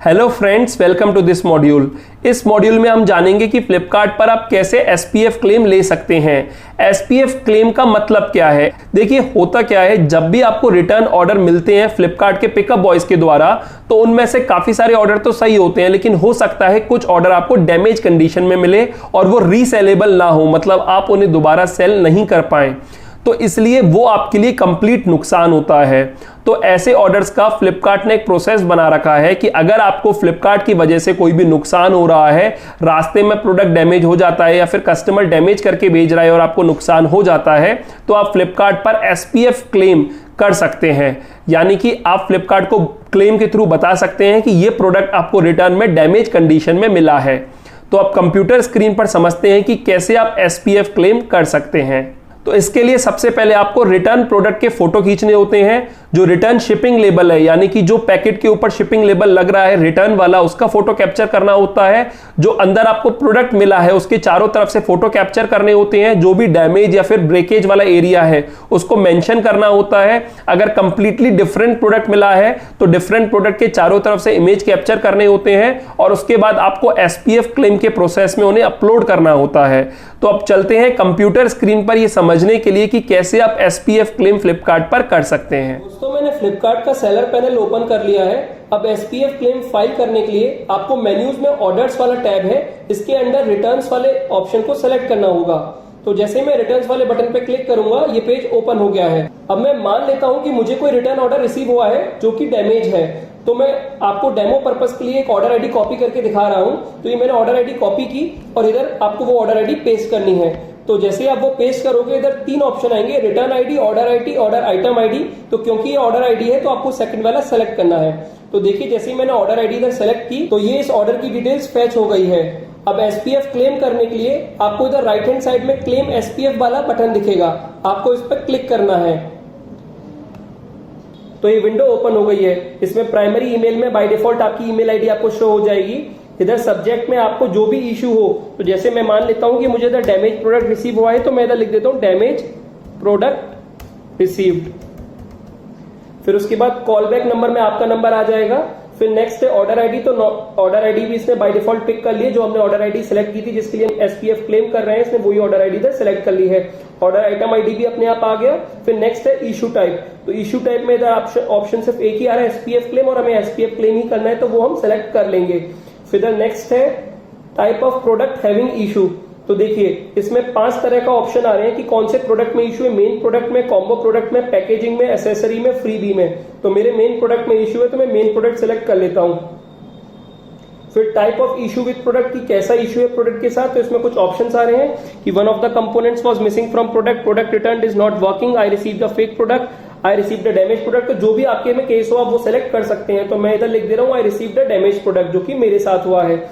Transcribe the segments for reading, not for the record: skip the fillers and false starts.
Hello friends, welcome to this module. इस module में हम जानेंगे कि फ्लिपकार्ट पर आप कैसे एसपीएफ क्लेम ले सकते हैं। एसपीएफ क्लेम का मतलब क्या है? देखिए, होता क्या है, जब भी आपको रिटर्न ऑर्डर मिलते हैं फ्लिपकार्ट के पिकअप बॉयज के द्वारा, तो उनमें से काफी सारे ऑर्डर तो सही होते हैं, लेकिन हो सकता है कुछ ऑर्डर आपको डैमेज कंडीशन में मिले और वो रीसेलेबल ना हो, मतलब आप उन्हें दोबारा सेल नहीं कर पाए, तो इसलिए वो आपके लिए कंप्लीट नुकसान होता है। तो ऐसे ऑर्डर्स का फ्लिपकार्ट ने एक प्रोसेस बना रखा है कि अगर आपको फ्लिपकार्ट की वजह से कोई भी नुकसान हो रहा है, रास्ते में प्रोडक्ट डैमेज हो जाता है या फिर कस्टमर डैमेज करके भेज रहा है और आपको नुकसान हो जाता है, तो आप फ्लिपकार्ट पर एसपीएफ क्लेम कर सकते हैं। यानी कि आप फ्लिपकार्ट को क्लेम के थ्रू बता सकते हैं कि ये प्रोडक्ट आपको रिटर्न में डैमेज कंडीशन में मिला है। तो आप कंप्यूटर स्क्रीन पर समझते हैं कि कैसे आप एसपीएफ क्लेम कर सकते हैं। तो इसके लिए सबसे पहले आपको रिटर्न प्रोडक्ट के फोटो खींचने होते हैं। जो रिटर्न शिपिंग लेबल है, यानी कि जो पैकेट के ऊपर शिपिंग लेबल लग रहा है रिटर्न वाला, उसका फोटो कैप्चर करना होता है। जो अंदर आपको प्रोडक्ट मिला है उसके चारों तरफ से फोटो कैप्चर करने होते हैं। जो भी डैमेज या फिर ब्रेकेज वाला एरिया है उसको मेंशन करना होता है। अगर कंप्लीटली डिफरेंट प्रोडक्ट मिला है तो डिफरेंट प्रोडक्ट के चारों तरफ से इमेज कैप्चर करने होते हैं और उसके बाद आपको एसपीएफ क्लेम के प्रोसेस में उन्हें अपलोड करना होता है। तो अब चलते हैं कंप्यूटर स्क्रीन पर ये समझने के लिए कि कैसे आप एसपीएफ क्लेम फ्लिपकार्ट पर कर सकते हैं। दोस्तों, मैंने फ्लिपकार्ट का सेलर पैनल ओपन कर लिया है। अब एसपीएफ क्लेम फाइल करने के लिए आपको मेन्यूज में ऑर्डर्स वाला टैब है, इसके अंदर रिटर्न्स वाले ऑप्शन को सेलेक्ट करना होगा। तो जैसे मैं रिटर्न्स वाले बटन पे क्लिक करूंगा, ये पेज ओपन हो गया है। अब मैं मान लेता हूं कि मुझे कोई रिटर्न ऑर्डर रिसीव हुआ है जो कि डैमेज है, तो मैं आपको डेमो पर्पस के लिए एक ऑर्डर आईडी कॉपी करके दिखा रहा हूं। तो ये मैंने ऑर्डर आईडी कॉपी की और इधर आपको वो ऑर्डर आईडी पेस्ट करनी है। तो जैसे आप वो पेस्ट करोगे, इधर तीन ऑप्शन आएंगे, return ID, order item ID. तो क्योंकि ये ऑर्डर आईडी है तो आपको सेकंड वाला सेलेक्ट करना है। तो देखिए, जैसे ही मैंने ऑर्डर आईडी इधर सेलेक्ट की तो ये इस ऑर्डर की डिटेल्स फैच हो गई है। अब एसपीएफ क्लेम करने के लिए आपको इधर राइट हैंड साइड में क्लेम एसपीएफ वाला बटन दिखेगा, आपको इस पर क्लिक करना है। तो ये विंडो ओपन हो गई है। इसमें प्राइमरी ईमेल में बाय डिफॉल्ट आपकी ईमेल आईडी आपको शो हो जाएगी। इधर सब्जेक्ट में आपको जो भी इशू हो, तो जैसे मैं मान लेता हूं कि मुझे इधर डैमेज प्रोडक्ट रिसीव हुआ है, तो मैं इधर लिख देता हूं डैमेज प्रोडक्ट रिसीव्ड। फिर उसके बाद कॉल बैक नंबर में आपका नंबर आ जाएगा। फिर नेक्स्ट है ऑर्डर आईडी। तो ऑर्डर आईडी भी इसने बाय डिफॉल्ट पिक कर ली है, जो हमने ऑर्डर आईडी सेलेक्ट की थी जिसके लिए एसपीएफ क्लेम कर रहे हैं, इसने वही ऑर्डर आईडी इधर सेलेक्ट कर ली है। ऑर्डर आइटम आईडी भी अपने आप आ गया। फिर नेक्स्ट है इशू टाइप। तो इशू टाइप में इधर ऑप्शन सिर्फ एक ही आ रहा है, एसपीएफ क्लेम, और हमें एसपीएफ क्लेम ही करना है, तो वो हम सेलेक्ट कर लेंगे। फिर नेक्स्ट है type of product having issue. तो देखिए, इसमें 5 तरह का ऑप्शन आ रहे हैं कि कौन से प्रोडक्ट में इशू है। मेन प्रोडक्ट में, कॉम्बो प्रोडक्ट में, पैकेजिंग में, एसेसरी में, फ्रीबी में। तो मेरे मेन प्रोडक्ट में इशू है तो मैं मेन प्रोडक्ट सेलेक्ट कर लेता हूं। फिर type of issue with product, की कैसा इशू है प्रोडक्ट के साथ। तो इसमें कुछ ऑप्शंस आ रहे हैं कि one of the components was missing from product return is not working, I received the fake product, I received the damage product. तो जो भी आपके में केस हो आप वो सेलेक्ट कर सकते हैं। तो मैं इधर लिख दे रहा हूं I received the damage product, जो कि मेरे साथ हुआ है।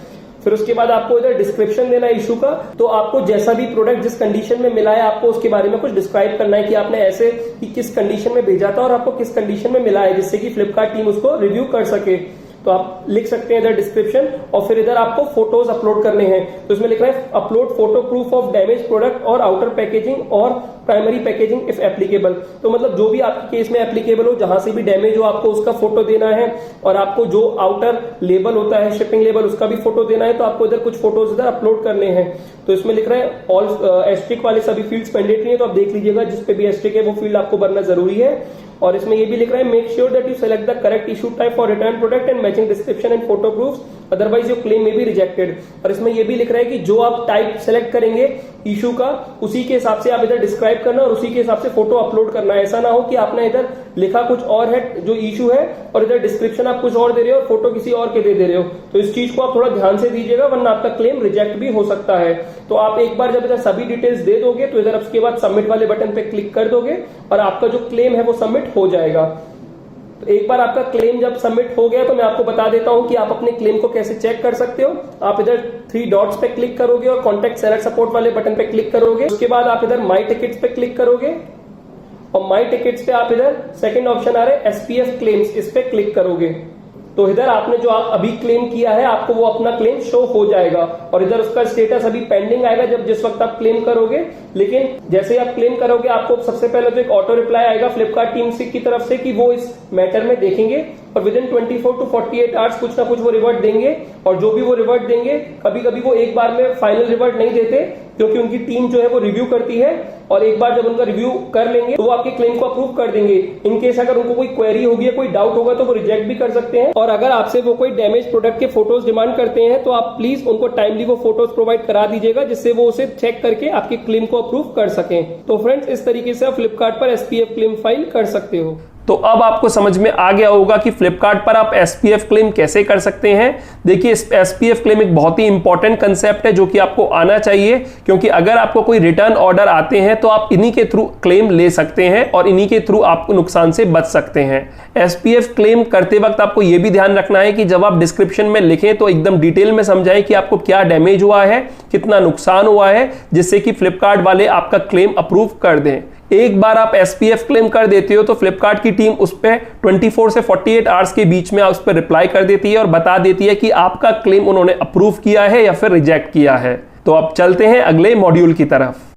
फिर उसके बाद आपको इधर डिस्क्रिप्शन देना है इशू का। तो आपको जैसा भी प्रोडक्ट जिस कंडीशन में मिला है आपको उसके बारे में कुछ डिस्क्राइब करना है कि आपने ऐसे कि किस कंडीशन में भेजा था और आपको किस कंडीशन में मिला है, जिससे कि फ्लिपकार्ट टीम उसको रिव्यू कर सके। तो आप लिख सकते हैं इधर डिस्क्रिप्शन। और फिर इधर आपको फोटोज अपलोड करने हैं। तो इसमें लिख रहा है upload photo proof of damage product और आउटर पैकेजिंग और प्राइमरी पैकेजिंग इफ एप्लीकेबल। तो मतलब जो भी आपके केस में एप्लीकेबल हो, जहां से भी डैमेज हो, आपको उसका फोटो देना है। और आपको जो आउटर लेबल होता है, शिपिंग लेबल, उसका भी फोटो देना है। तो आपको इधर कुछ फोटोज इधर अपलोड करने हैं। तो इसमें लिख रहा है ऑल एस्ट्रिक वाले सभी फील्ड्स मैंडेटरी है, तो आप देख लीजिएगा जिसपे भी एस्ट्रिक है वो फील्ड आपको भरना जरूरी है। और इसमें ये भी लिख रहा है make sure that you select the correct issue type for return product and matching description and photo proofs, otherwise your claim में बी रिजेक्टेड। और इसमें ये भी लिख रहा है कि जो आप टाइप सेलेक्ट करेंगे इशू का, उसी के हिसाब से आप इधर डिस्क्राइब करना और उसी के हिसाब से फोटो अपलोड करना है। ऐसा ना हो कि आपने इधर लिखा कुछ और है जो इशू है और इधर डिस्क्रिप्शन आप कुछ और दे रहे हो और फोटो किसी और के दे रहे हो। तो इस चीज को आप थोड़ा ध्यान से दीजिएगा, वरना आपका क्लेम रिजेक्ट भी हो सकता है। तो आप एक बार जब इधर सभी डिटेल्स दे दोगे तो इधर उसके बाद सबमिट वाले बटन पे क्लिक कर दोगे और आपका जो क्लेम है वो सबमिट हो जाएगा। तो एक बार आपका क्लेम जब सबमिट हो गया तो मैं आपको बता देता हूं कि आप अपने क्लेम को कैसे चेक कर सकते हो। आप इधर 3 डॉट्स पे क्लिक करोगे और कॉन्टेक्ट सेलर सपोर्ट वाले बटन पे क्लिक करोगे। उसके बाद आप इधर माई टिकट्स पे क्लिक करोगे और माई टिकट्स पे आप इधर सेकंड ऑप्शन आ रहा है एसपीएफ क्लेम्स, इस पे क्लिक करोगे। तो इधर आपने जो अभी क्लेम किया है आपको वो अपना क्लेम शो हो जाएगा और इधर उसका स्टेटस अभी पेंडिंग आएगा जब जिस वक्त आप क्लेम करोगे। लेकिन जैसे ही आप क्लेम करोगे आपको सबसे पहले तो एक ऑटो रिप्लाई आएगा फ्लिपकार्ट टीम से की तरफ से कि वो इस मैटर में देखेंगे और विद इन 24 to 48 आवर्स कुछ ना कुछ वो रिवर्ट देंगे। और जो भी वो रिवर्ट देंगे, कभी कभी वो एक बार में फाइनल रिवर्ट नहीं देते क्योंकि उनकी टीम जो है वो रिव्यू करती है और एक बार जब उनका रिव्यू कर लेंगे तो वो आपके क्लेम को अप्रूव कर देंगे। इन केस अगर उनको कोई क्वेरी होगी या कोई डाउट होगा तो वो रिजेक्ट भी कर सकते हैं। और अगर आपसे वो कोई डैमेज प्रोडक्ट के फोटोज डिमांड करते हैं तो आप प्लीज उनको टाइमली वो फोटोज प्रोवाइड करा दीजिएगा जिससे वो उसे चेक करके आपके क्लेम को अप्रूव कर सकें। तो फ्रेंड्स, इस तरीके से आप फ्लिपकार्ट पर SPF क्लेम फाइल कर सकते हो। तो अब आपको समझ में आ गया होगा कि फ्लिपकार्ट पर आप SPF क्लेम कैसे कर सकते हैं। देखिए, SPF क्लेम एक बहुत ही इंपॉर्टेंट कंसेप्ट है जो कि आपको आना चाहिए, क्योंकि अगर आपको कोई रिटर्न ऑर्डर आते हैं तो आप इन्हीं के थ्रू क्लेम ले सकते हैं और इन्हीं के थ्रू आप नुकसान से बच सकते हैं। SPF क्लेम करते वक्त आपको यह भी ध्यान रखना है कि जब आप डिस्क्रिप्शन में लिखें तो एकदम डिटेल में समझाएं कि आपको क्या डैमेज हुआ है, कितना नुकसान हुआ है, जिससे कि फ्लिपकार्ट वाले आपका क्लेम अप्रूव कर दें। एक बार आप SPF क्लेम कर देते हो तो फ्लिपकार्ट की टीम उस पर 24 से 48 आवर्स के बीच में उस पर रिप्लाई कर देती है और बता देती है कि आपका क्लेम उन्होंने अप्रूव किया है या फिर रिजेक्ट किया है। तो अब चलते हैं अगले मॉड्यूल की तरफ।